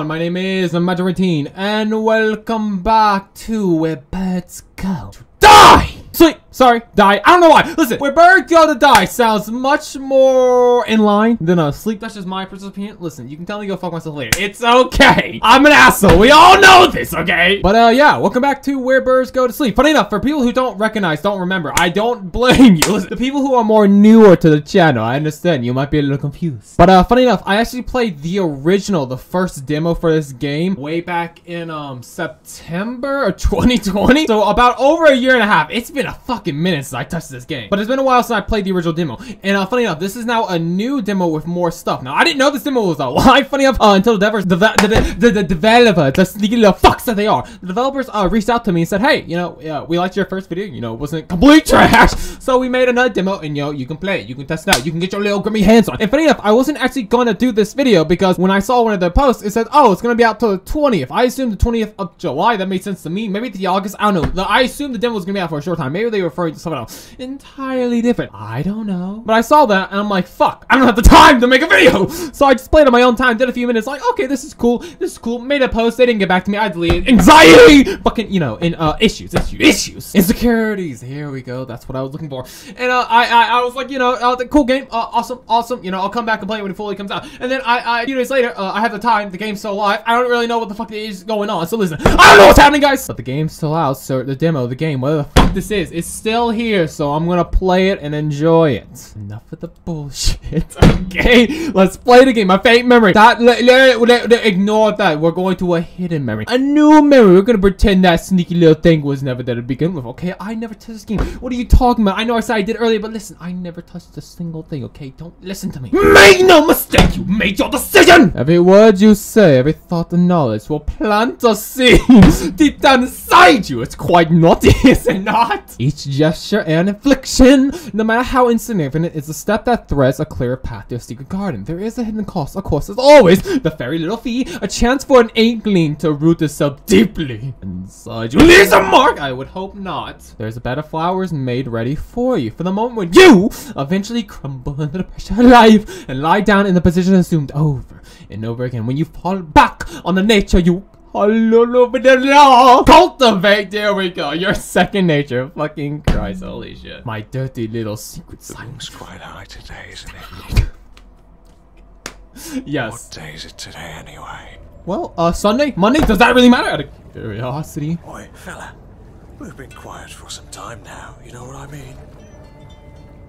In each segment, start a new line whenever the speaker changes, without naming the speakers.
everyone, my name is Majority, and welcome back to Where Birds Go to Die! Sleep! Sorry, die. I don't know why. Listen, Where Birds Go to Die sounds much more in line than sleep. That's just my personal opinion. Listen, you can tell me to go fuck myself later. It's okay. I'm an asshole. We all know this, okay? But yeah, welcome back to Where Birds Go to Sleep. Funny enough, for people who don't recognize, don't remember, I don't blame you. Listen, the people who are more newer to the channel, I understand. You might be a little confused. But funny enough, I actually played the original, the first demo for this game way back in September of 2020. So about over a year and a half. It's been a fucking minute since I touched this game, but it's been a while since I played the original demo. And funny enough, this is now a new demo with more stuff. Now I didn't know this demo was live. Funny enough, until the developers, the sneaky little fucks that they are, the developers reached out to me and said, hey, you know, we liked your first video, you know, it wasn't complete trash, so we made another demo, and you know, you can play it, you can test it out, you can get your little grimy hands on. And funny enough, I wasn't actually gonna do this video because when I saw one of the posts, it said, oh, it's gonna be out till the 20th. I assumed the 20th of July. That made sense to me. Maybe the August. I don't know. I assumed the demo was gonna be out for a short time. Maybe they were referring to something else entirely different. I don't know. But I saw that and I'm like, fuck, I don't have the time to make a video. So I just played on my own time, did a few minutes, like, okay, this is cool. This is cool. Made a post. They didn't get back to me. I deleted. Anxiety! Fucking, you know, in issues. Insecurities. Here we go. That's what I was looking for. And I was like, you know, cool game. Awesome. You know, I'll come back and play it when it fully comes out. And then a few days later, I have the time. The game's still live. I don't really know what the fuck is going on. So listen, I don't know what's happening, guys. But the game's still out. So the demo, the game, whatever the fuck this is, it's still here. So I'm gonna play it and enjoy it. Enough of the bullshit. Okay, let's play the game. My favorite memory. Ignore that. We're going to a hidden memory. A new memory. We're gonna pretend that sneaky little thing was never there to begin with. Okay, I never touched this game. What are you talking about? I know I said I did earlier, but listen, I never touched a single thing. Okay, don't listen to me. Make no mistake. You made your decision. Every word you say, every thought and knowledge will plant a seed deep down inside you. It's quite naughty, is it not? Each gesture and infliction, no matter how insignificant, is a step that threads a clear path to a secret garden. There is a hidden cost, of course, as always. The very little fee, a chance for an inkling to root itself deeply inside you. Leaves a mark? I would hope not. There's a bed of flowers made ready for you for the moment when you eventually crumble under the pressure of life and lie down in the position assumed over and over again. When you fall back on the nature you cultivate, there we go, your second nature. Fucking Christ, holy shit. My dirty little secret silence.
Quite high today, isn't it?
Yes.
What day is it today anyway?
Well, Sunday? Monday? Does that really matter? Out of curiosity.
Oi, fella. We've been quiet for some time now, you know what I mean?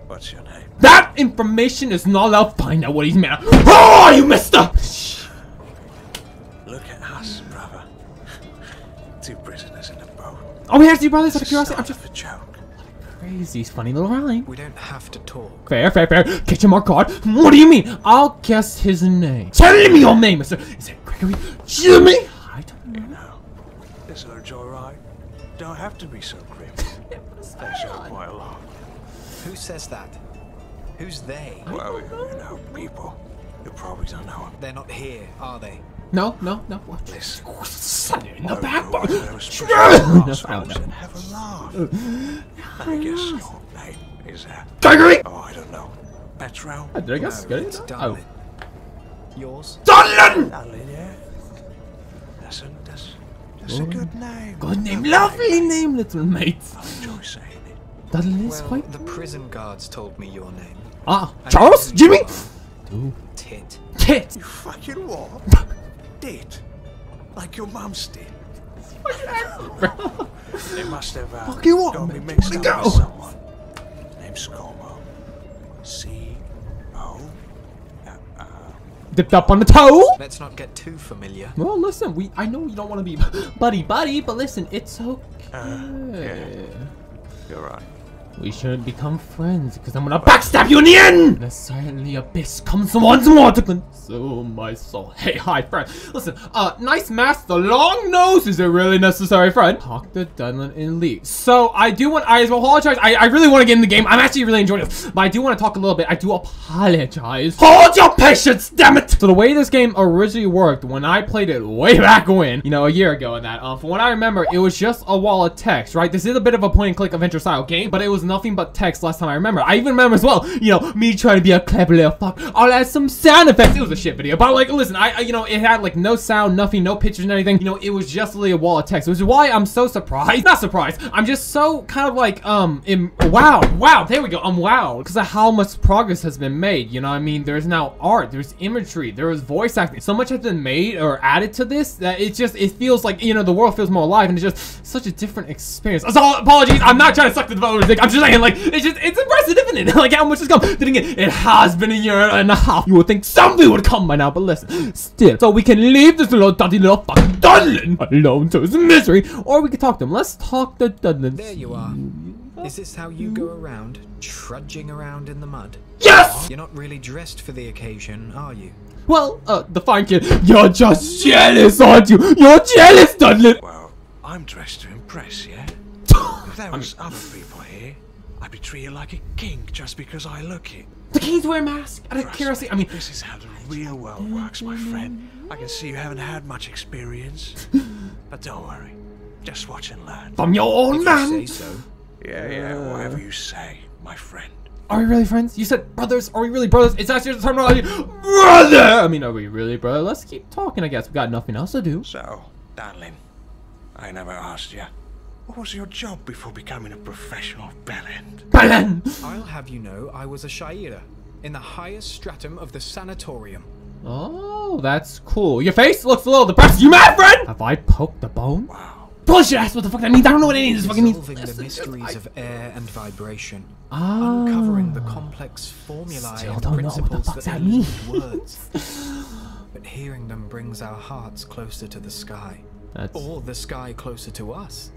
What's your name?
That information is not allowed. Find out what he's mad at. Oh, you messed up!
Look at us, brother. Two prisoners in a boat.
Oh, we have two brothers out of curiosity. I'm just
a joke.
Crazy, funny little rhyme.
We don't have to talk.
Fair. Get him our card. What do you mean? I'll guess his name. Tell me your name, mister. Is it Gregory? Jimmy? I don't know.
You know, this urge alright. Don't have to be so grim. They show quite a lot.
Who says that? Who's they?
Well, you know, people. You probably don't know them.
They're not here, are they?
No. What?
Listen.
Son in the backbone.
And have a laugh. I guess your name is
Gregory.
Oh, I don't know. Petro?
Did I guess?
No,
Good.
it's
Oh.
Dunlin. Yours?
Dunlin!
Dunlin, yeah. That's a good name.
Good name. Lovely name, little mate.
I enjoy saying it.
Dunlin is
Well,
quite...
the prison guards told me your name.
Charles? Jimmy?
Tit.
Tit.
You fucking what? Did? Like your mum's did? It must have
Fucking what,
got me
man?
mixed
Let
up
me
with
go.
someone. Name's Como. C-O...
Dipped up on the toe?
Let's not get too familiar.
Well, listen, I know you don't want to be buddy, but listen, it's okay.
Yeah. You're right.
We shouldn't become friends, because I'm gonna backstab you in the end! And a silently abyss comes once more to consume my soul. Hey, hi, friend. Listen, nice mask, the long nose is a really necessary friend. Talk to Dunlin in League. So, I apologize. I really want to get in the game. I'm actually really enjoying it. But I do want to talk a little bit. I do apologize. Hold your patience, damn it! So, the way this game originally worked, when I played it way back when, you know, a year ago and that, from what I remember, it was just a wall of text, right? This is a bit of a point-and-click adventure style game, but it was was nothing but text last time I remember. I even remember as well, you know, me trying to be a clever little fuck. I'll add some sound effects. It was a shit video, but like, listen, you know, it had like no sound, nothing, no pictures and anything. You know, it was just literally a wall of text, which is why I'm so surprised. Not surprised. I'm just so kind of like, wow, there we go. I'm wowed because of how much progress has been made. You know what I mean? There's now art, there's imagery, there was voice acting. So much has been made or added to this that it feels like, you know, the world feels more alive, and it's just such a different experience. So apologies, I'm not trying to suck the developer's dick. I'm just saying, like, it's impressive, isn't it? Like how much has come. Then again, it has been a year and a half. You would think something would come by now, but listen, still. So we can leave this little dirty little fucking Dunlin alone to his misery, or we can talk to him. Let's talk to Dunlin.
There you are. Is this how you go around, trudging around in the mud?
Yes!
You're not really dressed for the occasion, are you?
Well, the fine kid, you're just jealous, aren't you? You're jealous, Dunlin!
Well, I'm dressed to impress, yeah? If there was other people here, I'd be treated like a king just because I look it.
The kings wear masks out of
Trust
curiosity.
me,
I mean,
this is how the real world works, my friend. I can see you haven't had much experience. But don't worry. Just watch and learn.
from your own
If you
man.
say so.
Yeah, whatever you say, my friend.
Are we really friends? You said brothers. Are we really brothers? It's actually the terminology. Brother! I mean, are we really brother? Let's keep talking, I guess. We got nothing else to do.
So, Dunlin, I never asked you. What was your job before becoming a professional bellend?
Belen!
I'll have you know I was a Shaira, in the highest stratum of the sanatorium.
Oh, that's cool. Your face looks a little depressed. You mad, friend? Have I poked the bone?
Wow.
Bullshit ass, what the fuck that means? I don't know what any of this fucking means.
Solving the mysteries of air and vibration.
Ah.
Uncovering the complex formulae
Still
and
don't know what the
principles
fuck's
that
that mean.
elude words. But hearing them brings our hearts closer to the sky.
That's...
Or the sky closer to us.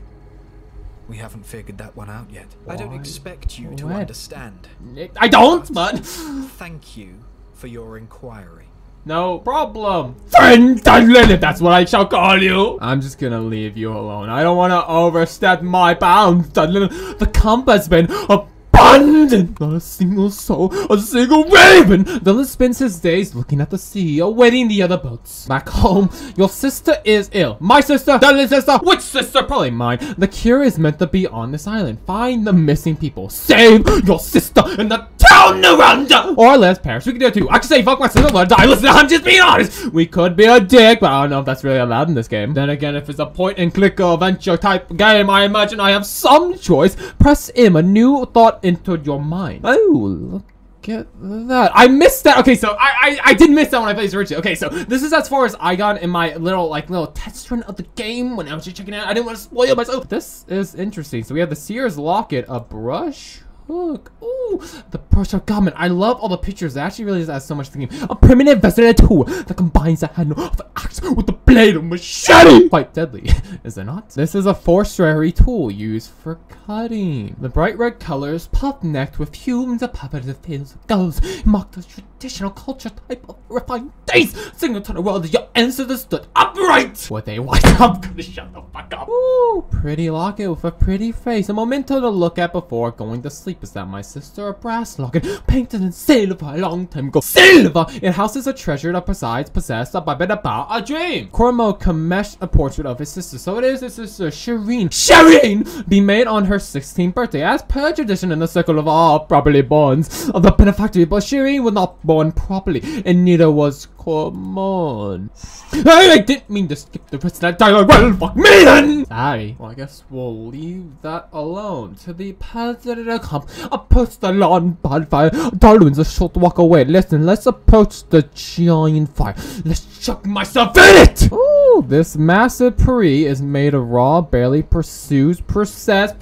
We haven't figured that one out yet. I don't expect you to
What?
understand.
I don't, but...
Thank you for your inquiry.
No problem. Friend Dunlin, if that's what I shall call you. I'm just gonna leave you alone. I don't want to overstep my bounds, Dunlin. The camp has been abandoned. Not a single soul, a single raven. Dunlin spends his days looking at the sea, awaiting the other boats. Back home, your sister is ill. My sister? Dunlin's sister? Which sister? Probably mine. The cure is meant to be on this island. Find the missing people. Save your sister and the town around her. Or let's perish. We can do it too. I could say fuck my sister, but die. Listen, I'm just being honest. We could be a dick, but I don't know if that's really allowed in this game. Then again, if it's a point and click adventure type game, I imagine I have some choice. Press M, a new thought entered your mind. Oh, look at that. I missed that. Okay, so I did miss that when I played originally. Okay, so this is as far as I got in my little test run of the game when I was just checking it out. I didn't want to spoil myself. This is interesting. So we have the Seer's Locket, a brush hook. Ooh, the Prussia Government. I love all the pictures. It actually really adds so much to the game. A primitive versatile tool that combines the handle of an axe with the blade of machete. Quite deadly, is it not? This is a forestry tool used for cutting. The bright red colors, puff-necked with hues of puppeted fields of gulls, mark the traditional culture type of refined taste, signal to the world that your ancestors stood upright. With a white, I'm gonna shut the fuck up. Ooh, pretty locket with a pretty face. A memento to look at before going to sleep. Is that my sister? A brass locket painted in silver a long time ago. Silver! It houses a treasure that presides possessed by a dream. Cormo commissioned a portrait of his sister. So it is his sister, Shireen. Shireen! Be made on her 16th birthday, as per tradition in the circle of all properly borns of the benefactor. But Shireen was not born properly, and neither was Cormon. I didn't mean to skip the rest of that dialogue. Well, fuck me then! Sorry. Well, I guess we'll leave that alone. To the positive camp, approach the lawn bonfire. Darwin's a short walk away. Listen, let's approach the giant fire. Let's chuck myself in it! Ooh, this massive pre is made of raw, barely pursues, processed.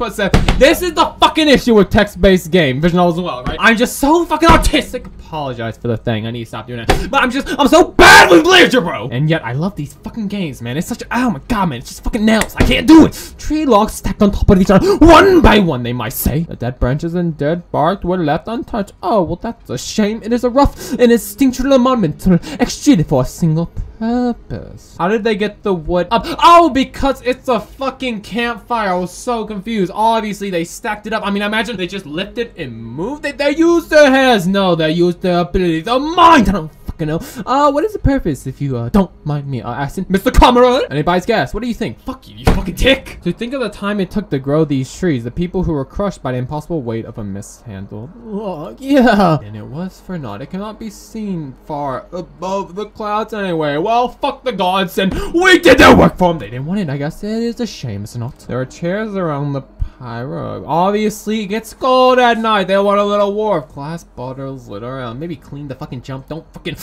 This is the fucking issue with text-based game. Vision as well, right? I'm just so fucking autistic. Apologize for the thing. I need to stop doing it. But I'm so bad with literature, bro! And yet, I love these fucking games, man. It's such a, oh my god, man. It's just fucking nails. I can't do it. Tree logs stacked on top of each other, one by one, they might say. The dead branches and dead bark were left untouched. Oh, well, that's a shame. It is a rough and instinctual monumental extruded for a single purpose. How did they get the wood up? Oh, because it's a fucking campfire. I was so confused. Obviously, they stacked it up. I mean, I imagine they just lifted and moved it. They used their hands. No, they used their ability, the mind. I don't fucking know. What is the purpose, if you don't mind me asking, Mr. Cameron? Anybody's guess? What do you think? Fuck you, you fucking dick. So think of the time it took to grow these trees, the people who were crushed by the impossible weight of a mishandled log. Yeah, and it was for naught. It cannot be seen far above the clouds anyway. Well, fuck the gods, and we did their work for them. They didn't want it. I guess it is a shame, is it not? There are chairs around the pyro. Obviously, it gets cold at night. They want a little wharf. Glass bottles lit around. Maybe clean the fucking jump. Don't fucking,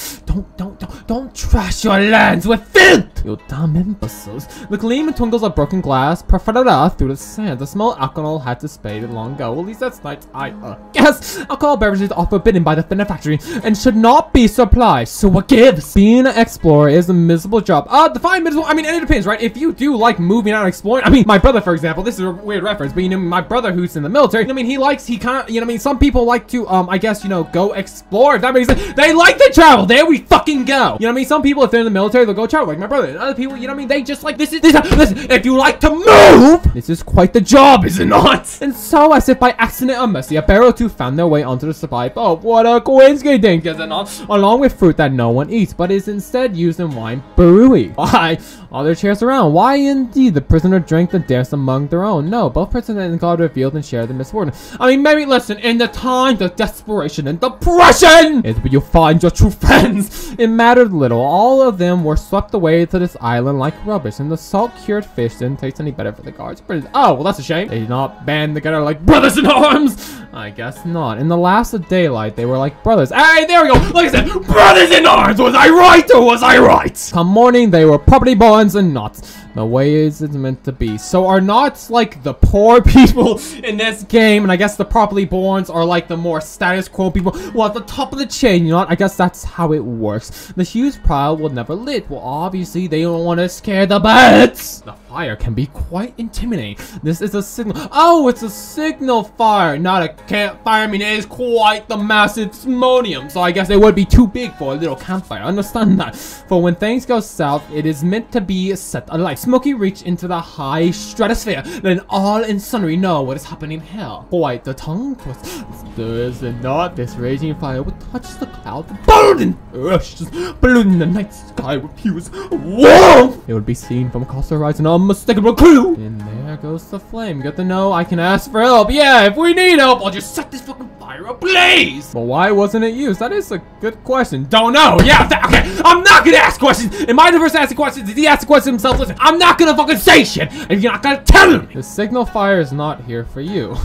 don't trash your lands with filth, you dumb imbeciles. The gleam and twinkles of broken glass perforated through the sand. The smell of alcohol had dissipated long ago. Well, at least that's night. I guess alcohol beverages are forbidden by the benefactory and should not be supplied. So what gives? Being an explorer is a miserable job. Define miserable. I mean, it depends, right? If you do like moving out and exploring, I mean, my brother, for example, this is a weird reference, but you know, my brother who's in the military, I mean, he kind of, you know, I mean, some people like to, I guess, you know, go explore. If that makes sense. They like to travel. There we fucking go. You know what I mean? Some people, if they're in the military, they'll go travel, like my brother. And other people, you know what I mean? They just like, listen, if you like to move, this is quite the job, is it not? And so, as if by accident or mercy, a bear or two found their way onto the supply boat. What a coincidence, is it not? Along with fruit that no one eats, but is instead used in wine brewery. Why? All their chairs around. Why indeed? The prisoner drank the dance among their own. No, both prisoner and God revealed and shared the misfortune. I mean, maybe listen, in the times of desperation and depression is where you find your true friends. It mattered little. All of them were swept away to this island like rubbish, and the salt-cured fish didn't taste any better for the guards. Oh, well, that's a shame. They did not band together like brothers in arms. I guess not. In the last of daylight, they were like brothers. Hey, there we go. Like I said, brothers in arms. Was I right or was I right? Come morning, they were property bonds and not the way it's meant to be. So are not like the poor people in this game, and I guess the properly borns are like the more status quo people. Well, at the top of the chain, you know what? I guess that's how it works. The huge pile will never lit. Well, obviously they don't want to scare the birds. The fire can be quite intimidating. This is a signal. Oh, it's a signal fire, not a campfire. I mean, it is quite the massive smonium, so I guess it would be too big for a little campfire. I understand that. For when things go south, it is meant to be set alight. Smoky reached into the high stratosphere, then all and sundry know what is happening here. Quite the tongue twist. Does it not? This raging fire would touch the clouds, burn and rush, polluting the night sky with furious warmth. It would be seen from across the horizon, an unmistakable clue. And there goes the flame. Good to know I can ask for help. Yeah, if we need help, I'll just set this fucking fire ablaze. Well, why wasn't it used? That is a good question. Don't know. Yeah, okay. I'm not gonna ask questions. Am I the person asking questions? Did he ask the question himself? Listen, I'm not gonna fucking say shit if you're not gonna tell me. The signal fire is not here for you.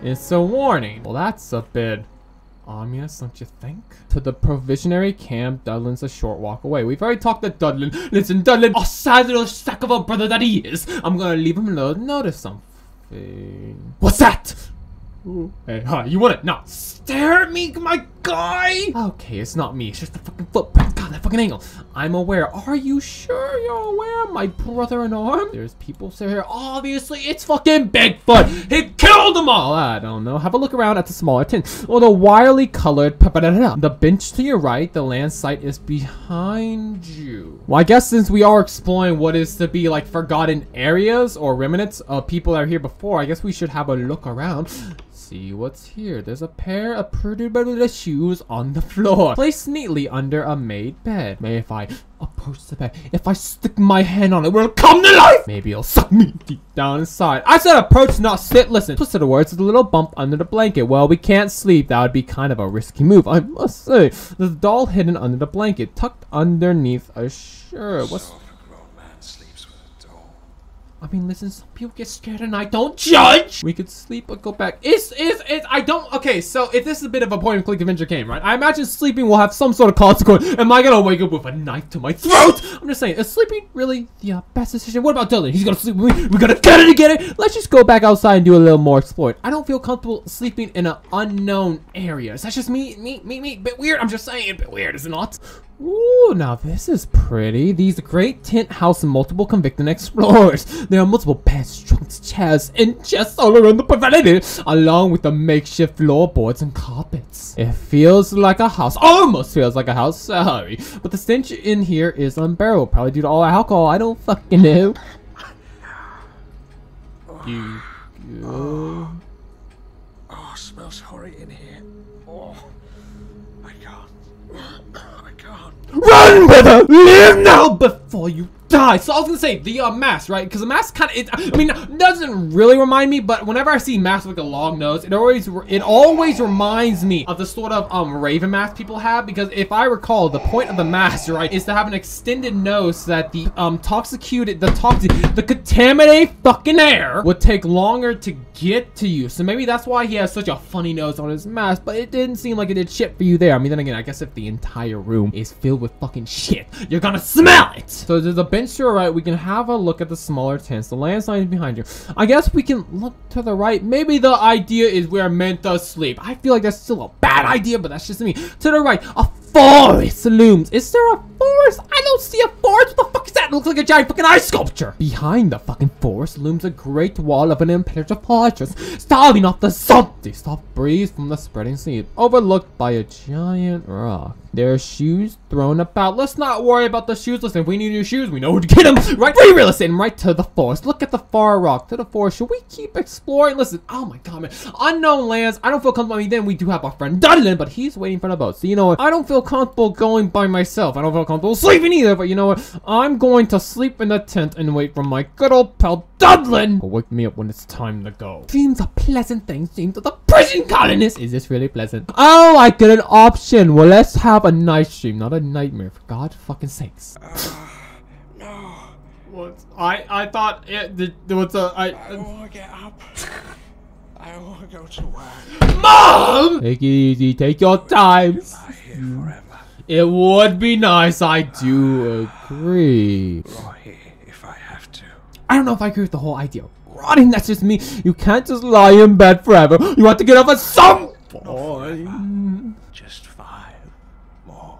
It's a warning. Well, that's a bit ominous, don't you think? To the provisionary camp, Dunlin's a short walk away. We've already talked to Dunlin. Listen, Dunlin, a sad little sack of a brother that he is. I'm gonna leave him alone. Notice something. What's that? Ooh. Hey, hi, you want it? No. Stare at me, my guy! Okay, it's not me. It's just the fucking footprint. God, that fucking angle. I'm aware. Are you sure you're aware, my brother in arms? There's people still here. Obviously, it's fucking Bigfoot. He killed them all. I don't know. Have a look around at the smaller tent. Or the wildly colored. The bench to your right, the land site is behind you. Well, I guess since we are exploring what is to be like forgotten areas or remnants of people that are here before, I guess we should have a look around. See what's here. There's a pair of pretty little shoes on the floor, placed neatly under a made bed. Maybe if I approach the bed, if I stick my hand on it, will it come to life? Maybe it'll suck me deep down inside. I said approach, not sit. Listen, twist of the words, there's a little bump under the blanket. Well, we can't sleep. That would be kind of a risky move, I must say. There's a doll hidden under the blanket, tucked underneath a shirt. What's... I mean, listen, some people get scared and I don't judge. We could sleep or go back. I don't, okay, so if this is a bit of a point and click adventure game, right? I imagine sleeping will have some sort of consequence. Am I gonna wake up with a knife to my throat? I'm just saying, is sleeping really the best decision? What about Dylan? He's gonna sleep with me. We're gonna get it together. Let's just go back outside and do a little more exploring. I don't feel comfortable sleeping in an unknown area. Is that just me? Bit weird. I'm just saying, bit weird, is it not? Ooh, now this is pretty. These great tent house multiple convicted explorers. There are multiple beds, trunks, chairs, and chests all around the vicinity, along with the makeshift floorboards and carpets. It feels like a house. Almost feels like a house, sorry. But the stench in here is unbearable, probably due to all the alcohol. I don't fucking know. You go.
Oh, smells horrid in here. Oh, I can't. I can't.
Run, brother! Live now before you die. So I was gonna say the mask, right? Because the mask kind of, I mean, doesn't really remind me, but whenever I see masks with like a long nose, it always reminds me of the sort of raven mask people have. Because if I recall, the point of the mask, right, is to have an extended nose so that the the contaminated fucking air would take longer to get to you. So maybe that's why he has such a funny nose on his mask. But it didn't seem like it did shit for you there. I mean, then again, I guess if the entire room is filled with fucking shit, you're gonna smell it. So there's a bench to our right. We can have a look at the smaller tents. The landslide is behind you. I guess we can look to the right. Maybe the idea is we're meant to sleep. I feel like that's still a bad idea, but that's just me. To the right, a forest looms. Is there a forest? I don't see a forest. What the fuck is that? It looks like a giant fucking ice sculpture. Behind the fucking forest looms a great wall of an impenetrable fortress, staving off the salty soft breeze from the spreading sea, overlooked by a giant rock. There are shoes thrown about. Let's not worry about the shoes. Listen, if we need new shoes, we know who to get them. Right? Free real estate. Right to the forest. Look at the far rock. To the forest. Should we keep exploring? Listen. Oh my god, man. Unknown lands. I don't feel comfortable. I mean, then we do have our friend Dunlin, but he's waiting for the boat. So you know what? I don't feel comfortable going by myself. I don't feel comfortable sleeping either. But you know what? I'm going to sleep in the tent and wait for my good old pal Dunlin. Wake me up when it's time to go. Dreams are pleasant things. Dreams of the prison colonists. Is this really pleasant? Oh, I get an option. Well, let's have a nice dream, not a nightmare. For God fucking sakes.
No.
What? I thought there was a.
I don't want to get up. I don't want to go to work.
Mom! Take it easy. Take your time.
Lie here forever.
It would be nice. I do agree.
Lie here if I have to.
I don't know if I agree with the whole idea. Rotting, that's just me. You can't just lie in bed forever. You have to get up at some point.
Just 5 more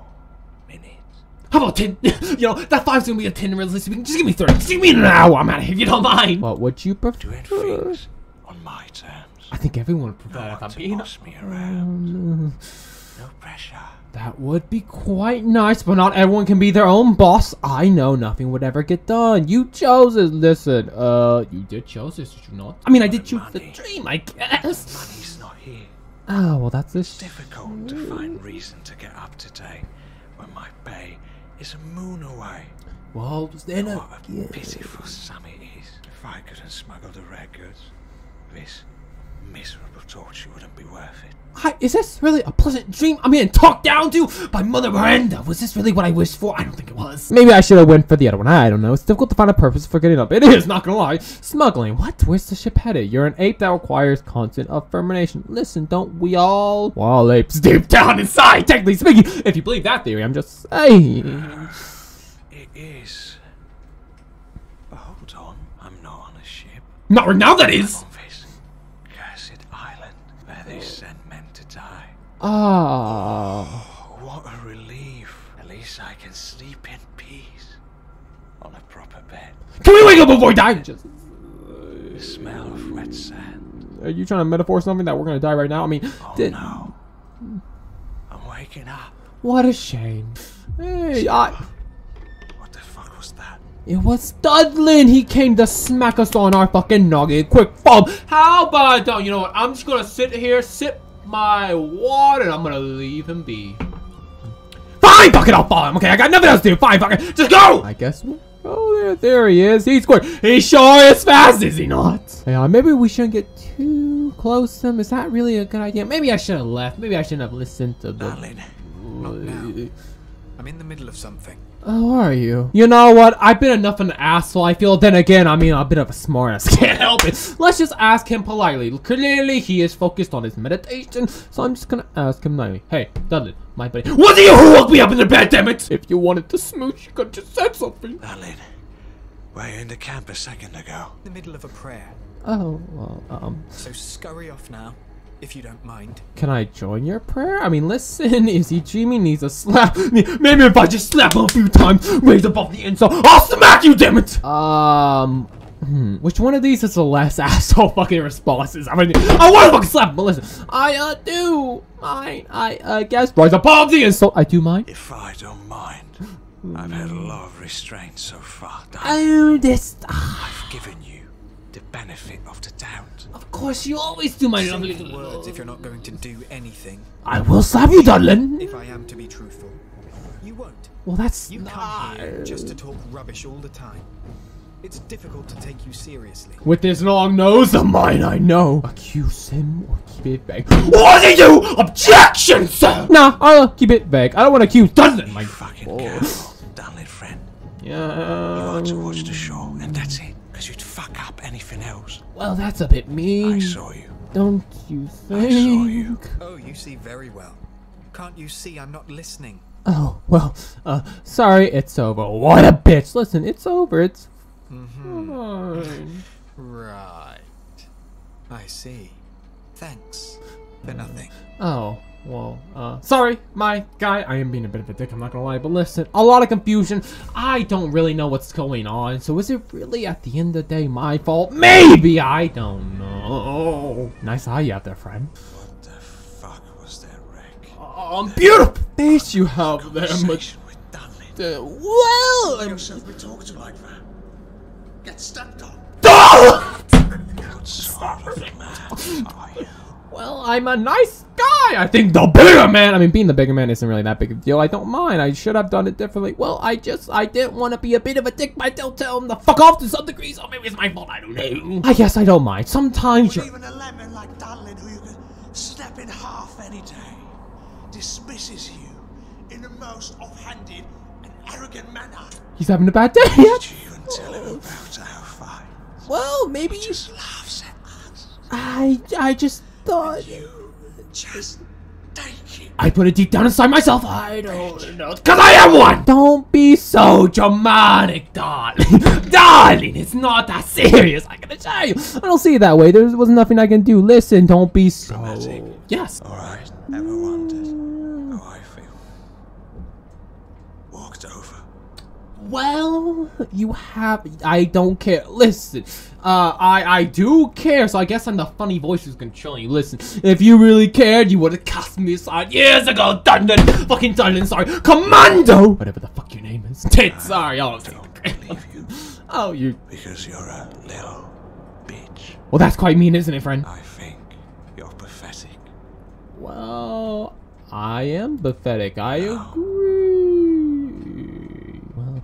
minutes.
How about 10? You know, that 5's gonna be a 10 realistically speaking. Just give me 30. Just give me an hour. I'm out of here if you don't mind. What would you prefer?
Doing things on my terms.
I think everyone would prefer
No
if
one
I'm
to
being
boss me around. No pressure.
That would be quite nice, but not everyone can be their own boss. I know nothing would ever get done. You chose it. Listen, you did choose this, did you not? I mean, I did choose the dream, I guess.
Money's not here.
Oh, well, that's
It's difficult to find reason to get up today when my pay is a moon away.
Well, then
What a pitiful sum it is. If I couldn't smuggle the rare goods, this miserable torture wouldn't be worth it.
Hi, is this really a pleasant dream I'm being talked down to by Mother Miranda? Was this really what I wished for? I don't think it was. Maybe I should have went for the other one. I don't know. It's difficult to find a purpose for getting up. It is, not gonna lie. Smuggling. What? Where's the ship headed? You're an ape that requires constant affirmation. Listen, don't we all? We're all apes deep down inside, technically speaking. If you believe that theory, I'm just saying.
It is. But hold on, I'm not on a ship.
Not right now, that is.
I'm on this cursed island where they send men to die.
Ah.
What a relief. At least I can sleep in peace on a proper bed.
Can we wake up before we die? Just,
The smell of wet sand.
are you trying to metaphor something that we're gonna die right now? I mean,
Oh no. I'm waking up.
What a shame. Hey,
What the fuck was that?
it was Dunlin. He came to smack us on our fucking noggin. Quick bomb. How about I don't? You know what? I'm just gonna sit here, sip my water, and I'm gonna leave him be. Fine, fuck it, I'll follow him. Okay, I got nothing else to do. Fine, fuck it, just go. I guess. Oh, there he is. He's quick. He's sure is fast, is he not? Yeah, maybe we shouldn't get too close to him. Is that really a good idea? Maybe I should have left. Maybe I shouldn't have listened to the.
Darling.
Not now. I'm in the middle of something.
Oh, are you? You know what? I've been enough of an asshole, I feel. Then again, I mean, a bit of a smartass. Can't help it. Let's just ask him politely. Clearly, he is focused on his meditation, so I'm just gonna ask him nicely. Hey, Dudley, my buddy. Was it you who woke me up in the bed, damn it? If you wanted to smooch, you could just said something.
Darling, were you in the camp a second ago?
In the middle of a prayer.
Oh, well,
So scurry off now, if you don't mind.
can I join your prayer? I mean, listen, is he dreaming? Needs a slap. Maybe if I just slap him a few times, raise above the insult, I'll smack you, damn it! Which one of these is the less asshole fucking responses? I mean, I want to fucking slap him, but listen, I do mind, I guess. Rise above the insult, I do mind.
If I don't mind, I've had a lot of restraint so far, darling.
Oh, this.
I've given you the benefit of the doubt.
Of course, you always do my
Say the words if you're not going to do anything.
I will slap you, Dunlin.
If I am to be truthful. You won't.
Well, that's
You come here just to talk rubbish all the time. It's difficult to take you seriously.
With this long nose of mine, I know. Accuse him or keep it vague. What are you? Objection, sir! Nah, I'll keep it vague. I don't want to accuse Dunlin, my
Fucking cow. Dunlin, friend.
Yeah.
You want to watch the show, and that's it. Because you'd fuck up anything else.
Well, that's a bit mean.
I saw you.
Don't you think?
I saw you.
Oh, you see very well. Can't you see I'm not listening?
Oh, well, sorry, it's over. What a bitch. Listen, it's over. It's fine.
Right. I see. Thanks for nothing.
Oh, well, sorry, my guy. I am being a bit of a dick, I'm not gonna lie. But listen, a lot of confusion. I don't really know what's going on. So is it really, at the end of the day, my fault? Maybe, I don't know. Nice eye you out there, friend.
What the fuck was that wreck?
Beautiful face you have there,
Conversation with Dunlin.
well,
Yourself be talked to like that. Get stepped on. What sort of man are you?
well, I'm a nice guy. I think the bigger man. I mean, being the bigger man isn't really that big a deal. I don't mind. I should have done it differently. Well, I didn't want to be a bit of a dick, but I don't tell him to fuck off to some degree. So maybe it's my fault. I don't know. I guess I don't mind. Sometimes
But
you're.
even a lemon like Dunlin, who you could snap in half any day, dismisses you in the most offhanded and arrogant manner.
He's having a bad day.
Did you even tell him about our fight?
Well, maybe.
He just laughs at us.
I just thought.
You just take it.
I put it deep down inside myself. I don't know. Because I am one! Don't be so dramatic, darling. Darling, it's not that serious. I gotta tell you. I don't see it that way. There wasn't nothing I can do. Listen, don't be so.
Dramatic.
Yes.
Alright, ever wondered how I feel? Walked over.
Well, you have. I don't care. Listen, I do care. So I guess I'm the funny voice who's controlling you. Listen, if you really cared, you would have cast me aside years ago. Dunlin, fucking Dunlin. Sorry, Commando. Whatever the fuck your name is. Tit. Sorry, I'll
Don't believe you.
Oh, you.
Because you're a little bitch.
Well, that's quite mean, isn't it, friend?
I think you're pathetic.
Well, I am pathetic. I agree. Well,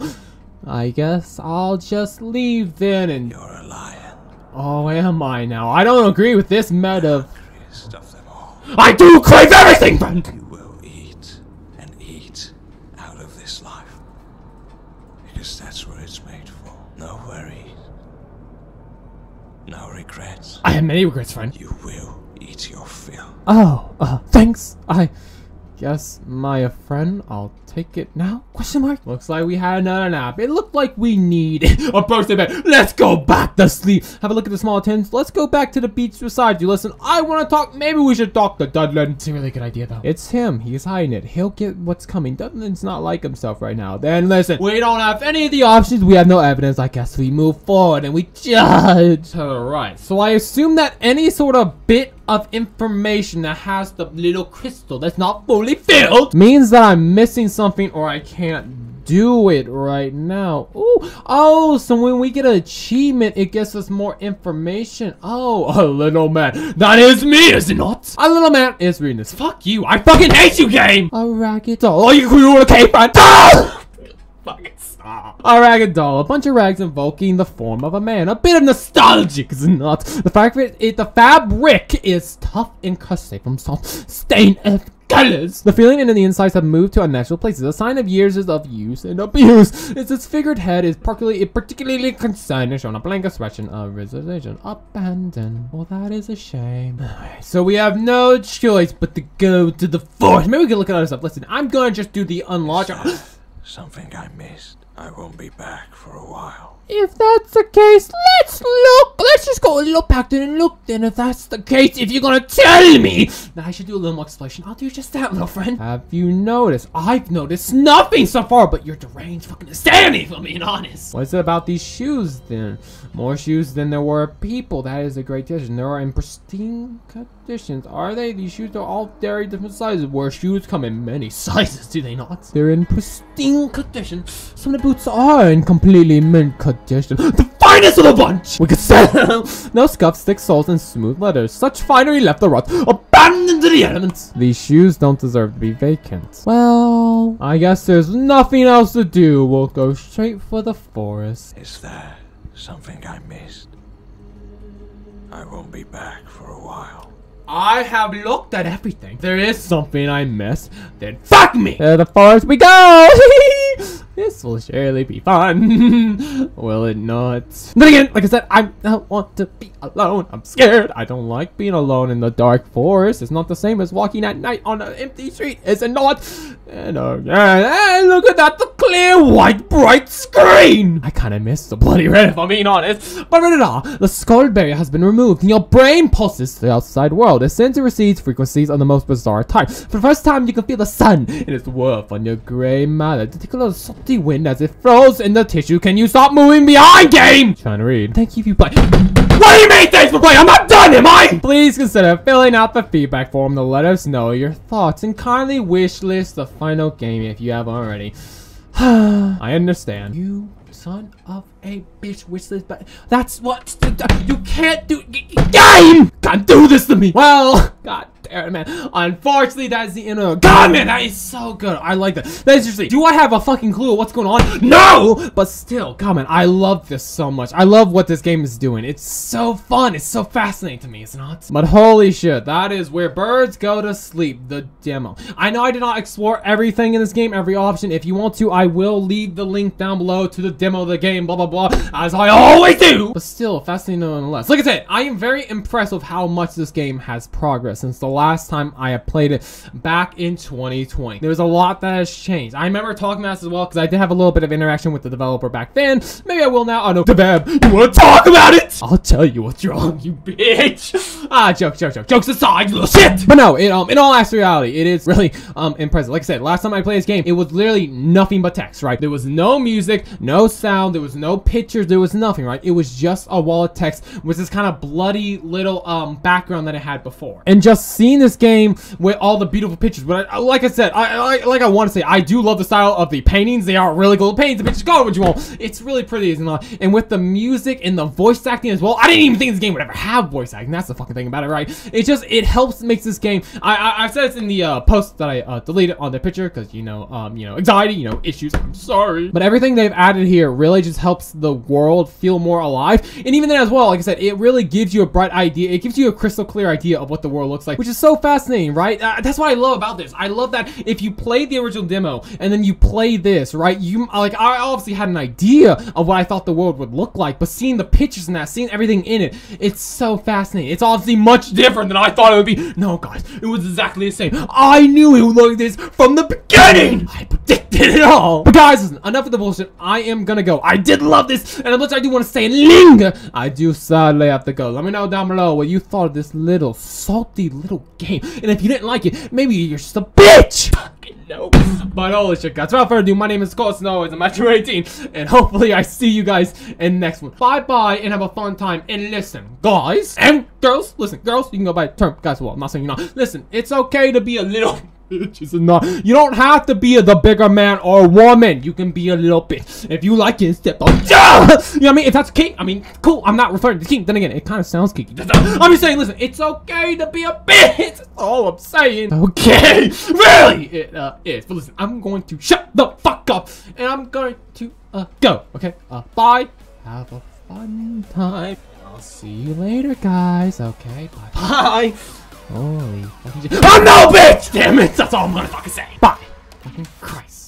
I guess I'll just leave then and.
You're a lion.
Oh, am I now? I don't agree with this meta.
Greatest of them all.
I do crave everything, friend!
You will eat and eat out of this life. Because that's what it's made for. No worries. No regrets.
I have many regrets, friend.
You will eat your fill.
Oh, thanks. I guess my friend, I'll take it now? Question mark? Looks like we had another nap. It looked like we needed a birthday bed. Let's go back to sleep. Have a look at the small tins. Let's go back to the beach beside you. Listen, I want to talk. Maybe we should talk to Dunlin. It's a really good idea, though. It's him. He's hiding it. He'll get what's coming. Dunlin's not like himself right now. Then listen, we don't have any of the options. We have no evidence. I guess we move forward and we judge. Alright, so I assume that any sort of bit of information that has the little crystal that's not fully filled means that I'm missing something or I can't do it right now. Ooh. Oh, so when we get an achievement, it gives us more information. Oh, a little man. That is me, is it not? A little man is reading this. Fuck you. I fucking hate you, game. A ragged doll. Oh, you okay, friend? Fucking stop. A ragged doll. A bunch of rags invoking the form of a man. A bit of nostalgic, is it not? The fabric is tough and crusty from soft stained colors. The feeling in the insides have moved to unnatural places. A sign of years of use and abuse. Its figured head is particularly concerned and shown a blank expression of resignation. Abandoned. Well, that is a shame. Alright, so we have no choice but to go to the forest. Maybe we can look at other stuff. Listen, I'm gonna just do the unlock.
Something I missed. I won't be back for a while.
If that's the case, let's look. Let's just go a little back there and look then. If that's the case, if you're gonna tell me that I should do a little more exploration, I'll do just that, little friend. Have you noticed? I've noticed nothing so far, but you're deranged fucking insanity, if I'm being honest. What's it about these shoes then? More shoes than there were people. That is a great addition. They are in pristine conditions. Are they? These shoes are all very different sizes. Where shoes come in many sizes, do they not? They're in pristine condition. Some of the boots are in completely mint condition. The finest of the bunch! We could sell no scuffs, thick soles, and smooth leathers. Such finery left the rot, abandoned to the elements. These shoes don't deserve to be vacant. Well, I guess there's nothing else to do. We'll go straight for the forest.
Is there something I missed? I won't be back for a while.
I have looked at everything. If there is something I missed, then fuck me! To the forest we go! This will surely be fun. Will it not? Then again, like I said, I don't want to be alone. I'm scared. I don't like being alone in the dark forest. It's not the same as walking at night on an empty street, is it not? And again, look at that, the clear, white, bright screen! I kinda miss the bloody red, if I'm being honest. But the skull barrier has been removed, and your brain pulses to the outside world. It sends and receives frequencies of the most bizarre type. For the first time, you can feel the sun in its warmth on your gray matter. To take a little salty wind as it flows in the tissue. Can you stop moving behind, game? Trying to read. Thank you if you play. What do you mean thanks for playing? I'm not done, am I? Please consider filling out the feedback form to let us know your thoughts and kindly wish list the final game if you have already. I understand. You son of a bitch wish list, but that's what you can't do. Game can't do this to me. Well, god damn it, man. Unfortunately, that's the end of. God, man, that is so good. I like that. That's seriously. Do I have a fucking clue what's going on? No, but still, God, man, I love this so much. I love what this game is doing. It's so fun. It's so fascinating to me, is it not? But holy shit, that is Where Birds Go to Sleep, the demo. I know I did not explore everything in this game, every option. If you want to, I will leave the link down below to the demo of the game, blah, blah, blah, as I always do. But still, fascinating nonetheless. Like I said, I am very impressed with how much this game has progressed since the last time I have played it back in 2020. There's a lot that has changed. I remember talking about this as well because I did have a little bit of interaction with the developer back then. Maybe I will now. Oh no, Devab, you want to talk about it? I'll tell you what's wrong, you bitch. Jokes aside, you little shit. But no, in all actuality, it is really impressive. Like I said, last time I played this game, it was literally nothing but text, right? There was no music, no sound, there was no pictures, there was nothing, right? It was just a wall of text with this kind of bloody little background that it had before. And just seeing this game with all the beautiful pictures, but like I said, I want to say, I do love the style of the paintings. They are really cool paintings. The pictures, call it what you want. It's really pretty, isn't it? And with the music and the voice acting as well, I didn't even think this game would ever have voice acting. That's the fucking thing about it, right? It helps makes this game. I said it's in the post that I deleted on the picture because you know anxiety, issues. I'm sorry, but everything they've added here really just helps the world feel more alive. And even then as well, like I said, it really gives you a bright idea. It gives you a crystal clear idea of what the world looks like, which is so fascinating, right? That's what I love about this. I love that if you play the original demo and then you play this, right? I obviously had an idea of what I thought the world would look like, but seeing the pictures and that, seeing everything in it, it's so fascinating. It's obviously much different than I thought it would be. No, guys, it was exactly the same. I knew it would look like this from the beginning. I predicted it all. But guys, listen, enough of the bullshit. I am gonna go. I did love this, and as much as I do want to stay and linger, I do sadly have to go. Let me know down below what you thought of this little salty little game, and if you didn't like it, maybe you're just a bitch. No. But holy shit, guys, without further ado, my name is Scott Snow, I'm mature 18, and hopefully I see you guys in the next one. Bye bye and have a fun time. And listen, guys and girls, listen, girls, you can go by term, guys. Well, I'm not saying you're not. Listen, it's okay to be a little bitch. It's not. You don't have to be the bigger man or woman. You can be a little bitch if you like it. Step on. You know what I mean? If that's kink, I mean, cool. I'm not referring to kink. Then again, it kind of sounds kinky. I'm just saying, listen, it's okay to be a bitch. That's all I'm saying. Okay, really, it is. But listen, I'm going to shut the fuck up, and I'm going to go. Okay, bye. Have a fun time. I'll see you later, guys. Okay, bye. Bye. Holy fucking shit. Oh no, bitch! Damn it! That's all I'm gonna fucking say. Bye. Fucking Christ.